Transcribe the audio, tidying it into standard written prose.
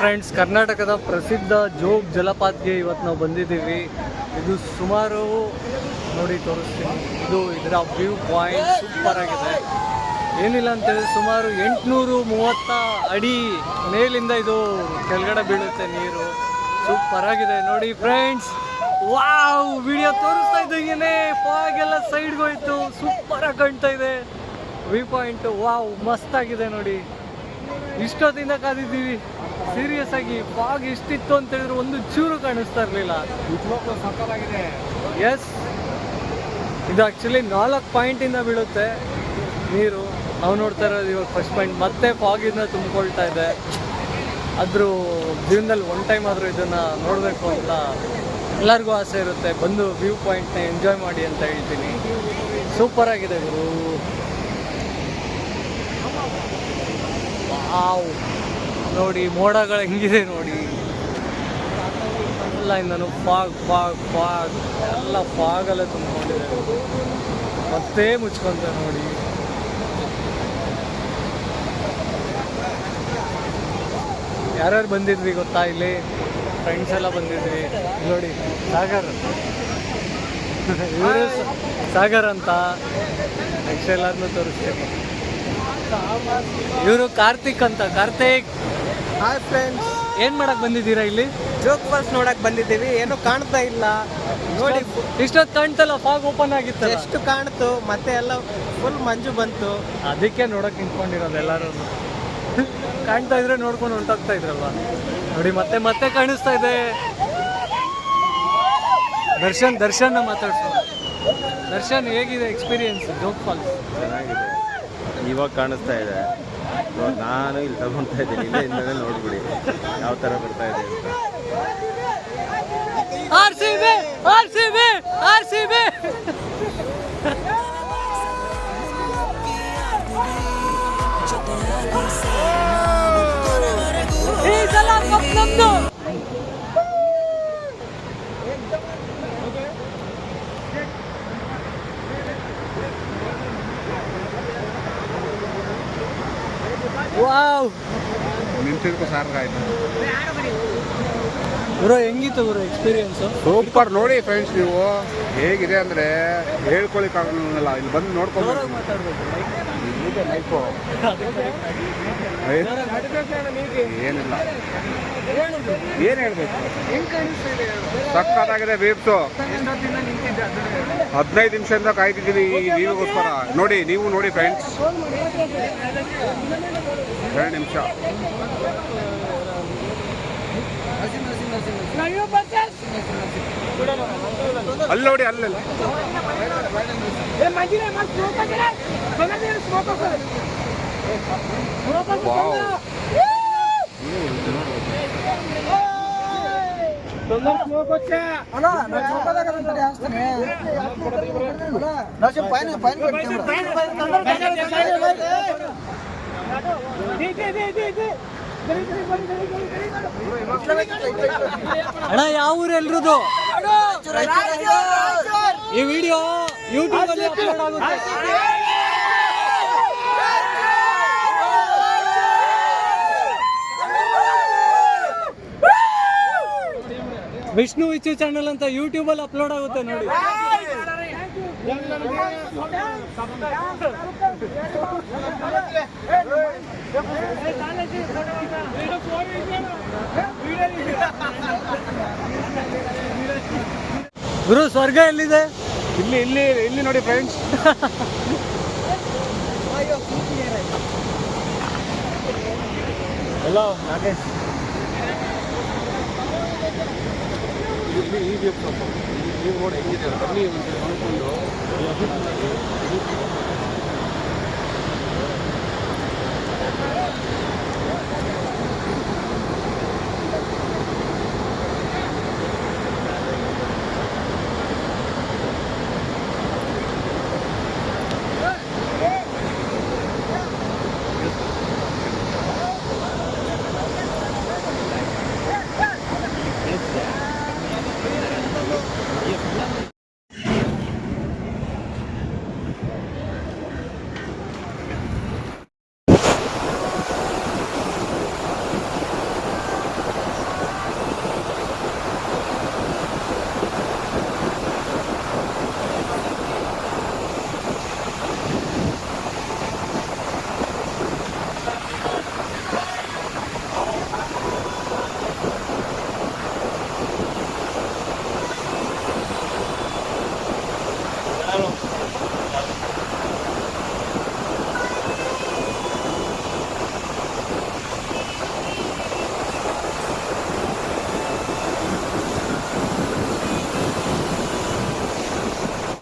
Friends, ಕರ್ನಾಟಕದ ಪ್ರಸಿದ್ಧ ಜೋಗ್ ಜಲಪಾತಕ್ಕೆ ಇವತ್ತು ನಾವು ಬಂದಿದ್ದೀವಿ. ಇದು ಸುಮಾರು ನೋಡಿ ತೋರಿಸ್ತೀನಿ. ಇದರ ವ್ಯೂ ಪಾಯಿಂಟ್ ಸೂಪರ್ ಆಗಿದೆ. ಏನಿಲ್ಲ ಅಂತೇಳಿದ್ರೆ ಸುಮಾರು 830 ಅಡಿ ಮೇಲಿಂದ ಇದು ಕೆಳಗಡೆ ಬೀಳುತ್ತೆ ನೀರು. ಸೂಪರ್ ಆಗಿದೆ ನೋಡಿ ಫ್ರೆಂಡ್ಸ್. ವಾವ್, ವಿಡಿಯೋ ತೋರಿಸ್ತಾ ಇದ್ದಂಗೆ ಫಾಗ್ ಎಲ್ಲ ಸೈಡ್ಗೆ ಹೋಯ್ತು. ಸೂಪರ್ ಆಗಿ ಕಾಣ್ತಾ ಇದೆ ವ್ಯೂ ಪಾಯಿಂಟ್. ವಾವ್, ಮಸ್ತ್ ಆಗಿದೆ ನೋಡಿ. ಇಷ್ಟೊತ್ತಿಂದ ಕಾದಿದ್ದೀವಿ. ಸೀರಿಯಸ್ ಆಗಿ ಫಾಗ್ ಎಷ್ಟಿತ್ತು ಅಂತ ಹೇಳಿದ್ರೆ ಒಂದು ಚೂರು ಕಾಣಿಸ್ತಾ ಇರಲಿಲ್ಲ. ಎಸ್, ಇದು ಆ್ಯಕ್ಚುಲಿ 4 ಪಾಯಿಂಟಿಂದ ಬೀಳುತ್ತೆ ನೀರು. ನಾವು ನೋಡ್ತಾ ಇರೋದು ಇವಾಗ ಫಸ್ಟ್ ಪಾಯಿಂಟ್. ಮತ್ತೆ ಫಾಗಿಂದ ತುಂಬಿಕೊಳ್ತಾ ಇದೆ. ಆದರೂ ಜೀವನದಲ್ಲಿ ಒನ್ ಟೈಮ್ ಆದರೂ ಇದನ್ನು ನೋಡಬೇಕು ಅಂತ ಎಲ್ಲರಿಗೂ ಆಸೆ ಇರುತ್ತೆ. ಬಂದು ವ್ಯೂ ಪಾಯಿಂಟ್ನ ಎಂಜಾಯ್ ಮಾಡಿ ಅಂತ ಹೇಳ್ತೀನಿ. ಸೂಪರ್ ಆಗಿದೆ ಗುರು. ವಾವ್, ನೋಡಿ ಮೋಡಗಳು ಹೆಂಗಿದೆ ನೋಡಿ. ಎಲ್ಲ ಇಂದನು ಫಾಗ್ ಫಾಗ್ ಫಾಗ್ ಎಲ್ಲ ಫಾಗಲ್ಲೇ ತುಂಬಿಕೊಂಡಿದೆ. ಮತ್ತೆ ಮುಚ್ಕೊಂತ ನೋಡಿ. ಯಾರ್ಯಾರು ಬಂದಿದ್ವಿ ಗೊತ್ತಾ? ಇಲ್ಲಿ ಫ್ರೆಂಡ್ಸ್ ಎಲ್ಲ ಬಂದಿದ್ವಿ ನೋಡಿ. ಇವರು ಸಾಗರ್ ಅಂತ. ನೆಕ್ಸ್ಟ್ ಎಲ್ಲರನ್ನೂ ತೋರಿಸ್ತೀನಿ. ಇವರು ಕಾರ್ತಿಕ್ ಅಂತ. Karthik, hi friends. ಏನ್ ಮಾಡಕ್ ಬಂದಿದ್ದೀರಾ ಇಲ್ಲಿ? ಜೋಗ್ ಫಾಲ್ಸ್ ನೋಡಕ್ ಬಂದಿದ್ದೀವಿ. ಏನು ಕಾಣ್ತಾ ಇಲ್ಲ ನೋಡಿ. ಇಷ್ಟೊತ್ತು ಕಾಣ್ತಲ್ಲ, ಫಾಗ್ ಓಪನ್ ಆಗಿತ್ತು. ಎಷ್ಟು ಕಾಣ್ತು, ಮತ್ತೆ ಎಲ್ಲ ಫುಲ್ ಮಂಜು ಬಂತು. ಅದಕ್ಕೆ ನೋಡಕ್ ನಿಂತ್ಕೊಂಡಿರೋದು ಎಲ್ಲರೂ. ಕಾಣ್ತಾ ಇದ್ರೆ ನೋಡ್ಕೊಂಡು ಹೊಂಟೋಗ್ತಾ ಇದ್ರಲ್ವಾ ನೋಡಿ. ಮತ್ತೆ ಮತ್ತೆ ಕಾಣಿಸ್ತಾ ಇದೆ. ದರ್ಶನ್ ಮಾತಾಡ್ಸೋಣ. ದರ್ಶನ್, ಹೇಗಿದೆ ಎಕ್ಸ್ಪೀರಿಯನ್ಸ್ ಜೋಗ್ ಫಾಲ್ಸ್? ಚೆನ್ನಾಗಿದೆ. ಇವಾಗ ಕಾಣಿಸ್ತಾ ಇದೆ. ನಾನು ಇಲ್ಲಿ ತಗೊಳ್ತಾ ಇದ್ದೀನಿ. ಇಲ್ಲೇ ನೋಡ್ಬಿಡಿ ಯಾವ ಥರ ಬರ್ತಾ ಇದೆ ಅಂತ. ವಾವ್, ನಿಂತಿದ್ಕೋ ಸಾಕಾಯ್ತು. ಗುರು ಹೆಂಗಿತ್ತು ಗುರು ಎಕ್ಸ್ಪೀರಿಯನ್ಸ್? ಸೂಪರ್. ನೋಡಿ ಫ್ರೆಂಡ್ಸ್, ನೀವು ಹೇಗಿದೆ ಅಂದರೆ ಹೇಳ್ಕೊಳ್ಳಿ ಕಾರಣಲ್ಲ. ಇಲ್ಲಿ ಬಂದು ನೋಡ್ಕೊಂಡು ಮಾತಾಡ್ಬೇಕು. ಏನಿಲ್ಲ, ಏನು ಹೇಳ್ಬೇಕು. ಸಕ್ಕತ್ತಾಗಿದೆ ವೀವ್ಸು. 15 ನಿಮಿಷದಿಂದ ಕಾಯ್ತಿದ್ದೀವಿ ಈ ವ್ಯೂಗೋಸ್ಕರ. ನೋಡಿ, ನೀವು ನೋಡಿ ಫ್ರೆಂಡ್ಸ್. 2 ನಿಮಿಷ. ಅಲ್ಲಿ ನೋಡಿ, ಅಲ್ಲೆಲ್ಲ ಅಣ್ಣ, ಯಾವ ಊರು ಎಲ್ರದು? ಈ ವಿಡಿಯೋ ಯೂಟ್ಯೂಬ್ ಅಲ್ಲಿ ಅಪ್ಲೋಡ್ ಆಗುತ್ತೆ. ವಿಷ್ಣು ವಿಚು ಚಾನಲ್ ಅಂತ ಯೂಟ್ಯೂಬ್ ಅಲ್ಲಿ ಅಪ್ಲೋಡ್ ಆಗುತ್ತೆ ನೋಡಿ. ಗುರು, ಸ್ವರ್ಗ ಎಲ್ಲಿದೆ? ಇಲ್ಲಿ ಇಲ್ಲಿ ಇಲ್ಲಿ ನೋಡಿ ಫ್ರೆಂಡ್ಸ್. ಹಲೋ ನಾಗೇಶ್. ಇಲ್ಲಿ ಈ ವ್ಯೂ ನೋಡಿ ಹೆಂಗಿದೆ. ಬನ್ನಿ ನೋಡಿಕೊಂಡು